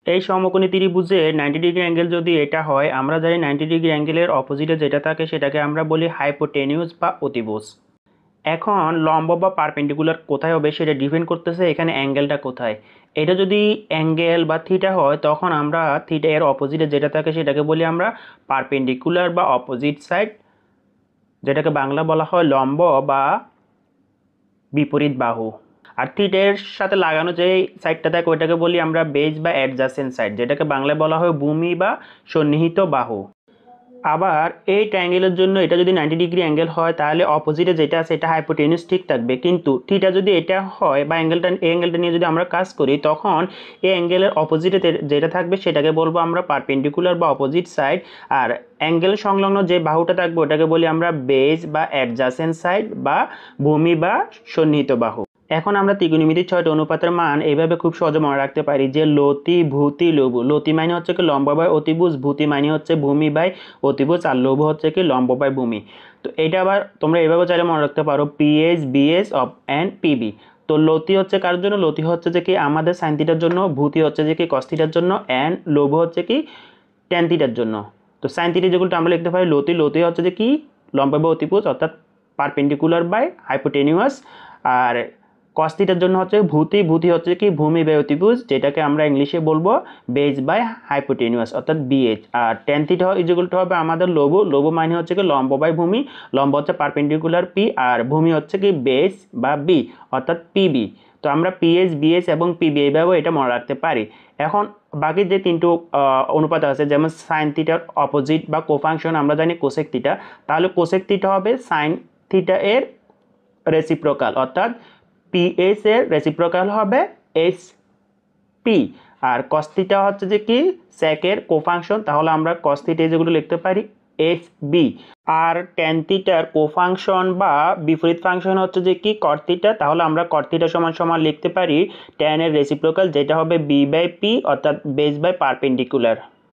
এই সমকোণী ত্রিভুজে 90 degree angle যদি এটা হয়, আমরা জানি 90 ডিগ্রি অ্যাঙ্গেলের অপোজিটে যেটা থাকে সেটাকে আমরা বলি হাইপোটেনিউস বা অতিভুজ। এখন লম্ব বা পারপেন্ডিকুলার কোথায় হবে সেটা ডিপেন্ড করতেছে এখানে অ্যাঙ্গেলটা কোথায়। এটা যদি অ্যাঙ্গেল বা থিটা হয় তখন আমরা থিটা এর অপোজিটে যেটা থাকে সেটাকে বলি আমরা পারপেন্ডিকুলার বা অপোজিট সাইড, যেটাকে বাংলা বলা হয় লম্ব বা বিপরীত বাহু। আর থিটার সাথে লাগানো যে সাইডটা থাকে ওইটাকে বলি আমরা বেজ বা অ্যাডজাসেন্ট সাইড, যেটাকে বাংলায় বলা হয় ভূমি বা সন্নিহিত বাহু। আবার এই ট্রায়াঙ্গেলের জন্য এটা যদি 90 ডিগ্রি অ্যাঙ্গেল হয় তাহলে অপোজিটে যেটা আছে এটা হাইপোটেনিউস ঠিক থাকবে, কিন্তু থিটা যদি এটা হয় বা এই অ্যাঙ্গেলটা নিয়ে যদি আমরা কাজ করি তখন এই অ্যাঙ্গেলের অপোজিটে যেটা থাকবে সেটাকে বলবো আমরা পারপেন্ডিকুলার বা অপোজিট সাইড। আর অ্যাঙ্গেল সংলগ্ন যে বাহুটা থাকবে ওটাকে বলি আমরা বেজ বা অ্যাডজাসেন্ট সাইড বা ভূমি বা সন্নিহিত বাহু। এখন আমরা ত্রিকোণমিতির 6টি অনুপাতের মান এইভাবে খুব সহজে মনে রাখতে পারি যে লতি ভূতি লঘু। লতি মানে হচ্ছে কি লম্ব বাই অতিভুজ, ভূতি মানে হচ্ছে ভূমি বাই অতিভুজ, আর লঘু হচ্ছে কি লম্ব বাই ভূমি। তো এটা আবার তোমরা এভাবে চাইলে মনে রাখতে পারো PS BS of N PB. তো লতি হচ্ছে কার জন্য? লতি হচ্ছে যে কি আমাদের সাইন থিটার জন্য, ভূতি হচ্ছে যে কি কস থিটার জন্য, এন লঘু হচ্ছে কি ট্যান থিটার জন্য। তো সাইন থিটা যেগুলো আমরা লিখতে পারি লতি, লতি হচ্ছে যে কি লম্ব বাই অতিভুজ অর্থাৎ পারপেন্ডিকুলার বাই হাইপোটেনিউয়াস। আর কস থিটার জন্য হচ্ছে ভূতি, ভূতি হচ্ছে কি ভূমি বাই অতিভুজ, যেটাকে আমরা ইংলিশে বলবো বেজ বাই হাইপোটেনিউয়াস অর্থাৎ বিএইচ। আর ট্যান থিটা ইকুয়ালটা হবে আমাদের লঘু, লঘু মানে হচ্ছে কি লম্ব বাই ভূমি, লম্ব হচ্ছে পারপেন্ডিকুলার পি আর ভূমি হচ্ছে কি বেজ বা বি অর্থাৎ পিবি। তো আমরা পিএস বিএস এবং পিবি এইভাবে এটা মনে রাখতে পারি। এখন বাকি যে তিনটে অনুপাত আছে যেমন সাইন থিটার অপোজিট বা কোফাংশন আমরা জানি কোসেক থিটা, তাহলে কোসেক থিটা হবে সাইন থিটা এর রেসিপ্রোকাল অর্থাৎ পিএস এর রেসিপ্রোকাল হবে এস পি। আর কস থিটা হচ্ছে যে কি সেকের কোফাংশন, তাহলে আমরা কস থিটা যেগুলো লিখতে পারি এস বি। আর ট্যান থিটার কোফাংশন বা বিপরীত ফাংশন হচ্ছে যে কি কট থিটা, তাহলে আমরা কট থিটা সমান সমান লিখতে পারি ট্যান এর রেসিপ্রোকাল যেটা হবে বি বাই পি অর্থাৎ বেস বাই পারপেন্ডিকুলার।